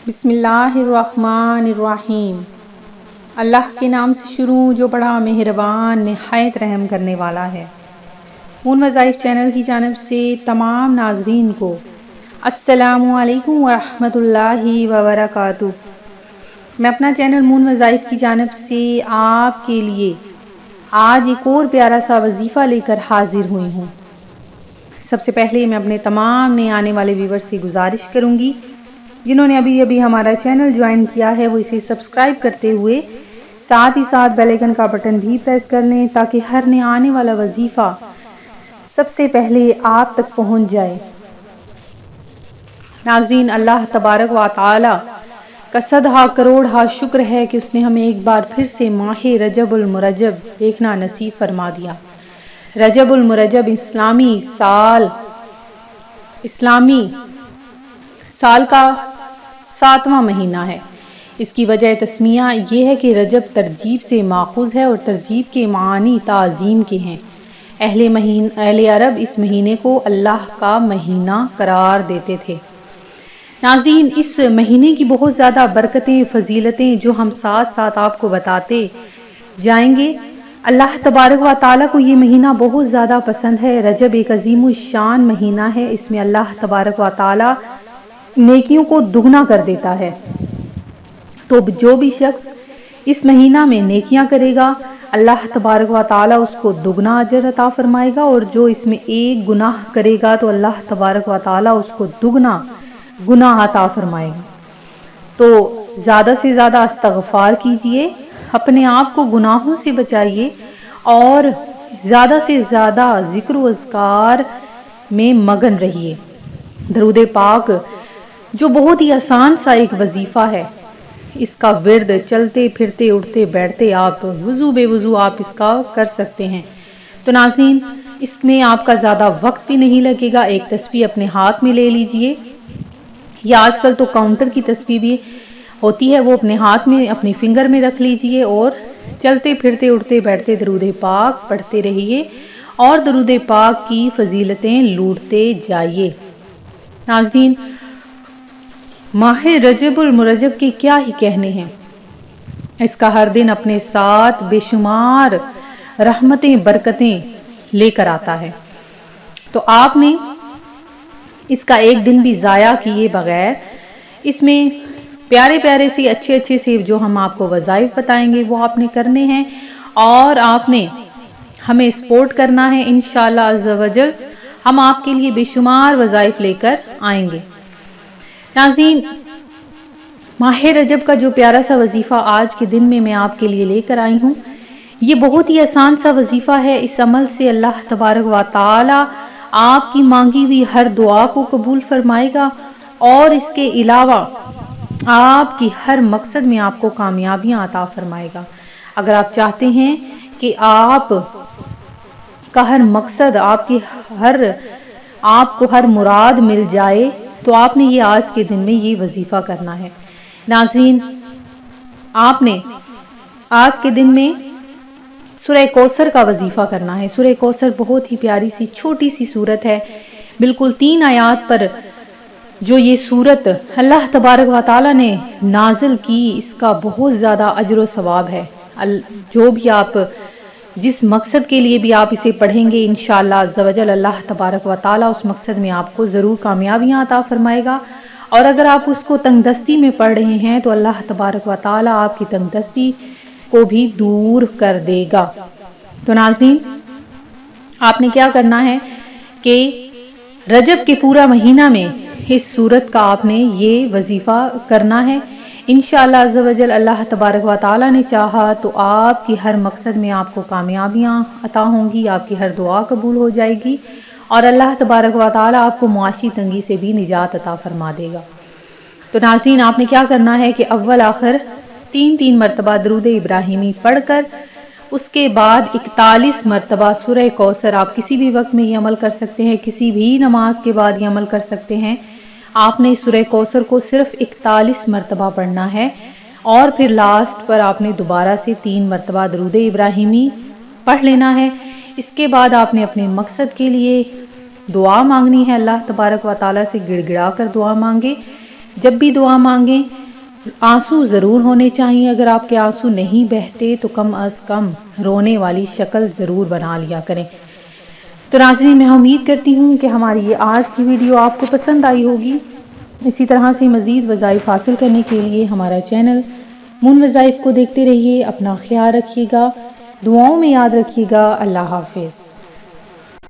بسم اللہ الرحمن الرحیم۔ اللہ کے نام سے شروع جو بڑا مہربان نہایت رحم کرنے والا ہے۔ مون وظائف چینل کی جانب سے تمام ناظرین کو السلام علیکم ورحمۃ اللہ وبرکاتہ۔ میں اپنا چینل مون وظائف کی جانب سے آپ کے لیے آج ایک اور پیارا سا وظیفہ لے کر حاضر ہوئی ہوں۔ سب سے پہلے میں اپنے تمام نئے آنے والے ویور سے گزارش کروں گی جنہوں نے ابھی ہمارا چینل جوائن کیا ہے وہ اسے سبسکرائب کرتے ہوئے ساتھ ہی ساتھ بیل آئیکن کا بٹن بھی پریس کر لیں تاکہ ہر نیا آنے والا وظیفہ سب سے پہلے آپ تک پہنچ جائے۔ ناظرین، اللہ تبارک و تعالی کا صدہا کروڑہا شکر ہے کہ اس نے ہمیں ایک بار پھر سے ماہ رجب المرجب دیکھنا نصیب فرما دیا۔ رجب المرجب اسلامی سال کا 7واں مہینہ ہے۔ اس کی وجہ تسمیہ یہ ہے کہ رجب ترجیب سے ماخوذ ہے اور ترجیب کے معنی تعظیم کے ہیں۔ اہل عرب اس مہینے کو اللہ کا مہینہ قرار دیتے تھے۔ ناظرین، اس مہینے کی بہت زیادہ برکتیں، فضیلتیں جو ہم ساتھ ساتھ آپ کو بتاتے جائیں گے۔ اللہ تبارک و تعالیٰ کو یہ مہینہ بہت زیادہ پسند ہے۔ رجب ایک عظیم الشان مہینہ ہے۔ اس میں اللہ تبارک و تعالیٰ نیکیوں کو دگنا کر دیتا ہے۔ تو جو بھی شخص اس مہینہ میں نیکیاں کرے گا اللہ تبارک و تعالیٰ اس کو دگنا اجر عطا فرمائے گا، اور جو اس میں ایک گناہ کرے گا تو اللہ تبارک و تعالیٰ اس کو دگنا گناہ عطا فرمائے گا۔ تو زیادہ سے زیادہ استغفار کیجئے، اپنے آپ کو گناہوں سے بچائیے اور زیادہ سے زیادہ ذکر و اذکار میں مگن رہیے۔ درود پاک جو بہت ہی آسان سا ایک وظیفہ ہے، اس کا ورد چلتے پھرتے اٹھتے بیٹھتے آپ وضو بے وضو آپ اس کا کر سکتے ہیں۔ تو ناظرین، اس میں آپ کا زیادہ وقت بھی نہیں لگے گا۔ ایک تسبیح اپنے ہاتھ میں لے لیجئے، یا آج کل تو کاؤنٹر کی تسبیح بھی ہوتی ہے، وہ اپنے ہاتھ میں اپنی فنگر میں رکھ لیجئے اور چلتے پھرتے اٹھتے بیٹھتے درود پاک پڑھتے رہیے اور درود پاک کی فضیلتیں لوٹتے جائیے۔ ناظرین، ماہ رجب المرجب کے کیا ہی کہنے ہیں۔ اس کا ہر دن اپنے ساتھ بے شمار رحمتیں برکتیں لے کر آتا ہے۔ تو آپ نے اس کا ایک دن بھی ضائع کیے بغیر اس میں پیارے پیارے سے اچھے سے جو ہم آپ کو وظائف بتائیں گے وہ آپ نے کرنے ہیں، اور آپ نے ہمیں سپورٹ کرنا ہے۔ انشاءاللہ عز و جل ہم آپ کے لیے بے شمار وظائف لے کر آئیں گے۔ ناظرین، ماہ رجب کا جو پیارا سا وظیفہ آج کے دن میں آپ کے لیے لے کر آئی ہوں، یہ بہت ہی آسان سا وظیفہ ہے۔ اس عمل سے اللہ تبارک و تعالی آپ کی مانگی ہوئی ہر دعا کو قبول فرمائے گا، اور اس کے علاوہ آپ کی ہر مقصد میں آپ کو کامیابیاں عطا فرمائے گا۔ اگر آپ چاہتے ہیں کہ آپ کا ہر مقصد آپ کو ہر مراد مل جائے تو آپ نے یہ آج کے دن میں یہ وظیفہ کرنا ہے۔ ناظرین، آپ نے آج کے دن میں سورہ کوثر کا وظیفہ کرنا ہے۔ سورہ کوثر بہت ہی پیاری سی چھوٹی سی سورت ہے، بالکل 3 آیات پر جو یہ سورت اللہ تبارک و تعالی نے نازل کی، اس کا بہت زیادہ اجر و ثواب ہے۔ جو بھی آپ جس مقصد کے لیے بھی آپ اسے پڑھیں گے انشاءاللہ عز و جل اللہ تبارک و تعالی اس مقصد میں آپ کو ضرور کامیابیاں عطا فرمائے گا، اور اگر آپ اس کو تنگ دستی میں پڑھ رہے ہیں تو اللہ تبارک و تعالی آپ کی تنگ دستی کو بھی دور کر دے گا۔ تو ناظرین، آپ نے کیا کرنا ہے کہ رجب کے پورا مہینہ میں اس سورت کا آپ نے یہ وظیفہ کرنا ہے۔ انشاءاللہ عز و جل اللہ تبارک و تعالی نے چاہا تو آپ کی ہر مقصد میں آپ کو کامیابیاں عطا ہوں گی، آپ کی ہر دعا قبول ہو جائے گی، اور اللہ تبارک و تعالی آپ کو معاشی تنگی سے بھی نجات عطا فرما دے گا۔ تو ناظرین، آپ نے کیا کرنا ہے کہ اول آخر 3 مرتبہ درود ابراہیمی پڑھ کر اس کے بعد 41 مرتبہ سورہ کوثر، آپ کسی بھی وقت میں یہ عمل کر سکتے ہیں، کسی بھی نماز کے بعد یہ عمل کر سکتے ہیں۔ آپ نے سورہ کوثر کو صرف 41 مرتبہ پڑھنا ہے، اور پھر لاسٹ پر آپ نے دوبارہ سے 3 مرتبہ درود ابراہیمی پڑھ لینا ہے۔ اس کے بعد آپ نے اپنے مقصد کے لیے دعا مانگنی ہے، اللہ تبارک و تعالیٰ سے گڑ گڑا کر دعا مانگے جب بھی دعا مانگیں آنسو ضرور ہونے چاہیے، اگر آپ کے آنسو نہیں بہتے تو کم از کم رونے والی شکل ضرور بنا لیا کریں۔ تو ناظرین، میں امید کرتی ہوں کہ ہماری یہ آج کی ویڈیو آپ کو پسند آئی ہوگی۔ اسی طرح سے مزید وظائف حاصل کرنے کے لیے ہمارا چینل مون وظائف کو دیکھتے رہیے۔ اپنا خیال رکھیے گا، دعاؤں میں یاد رکھیے گا۔ اللہ حافظ۔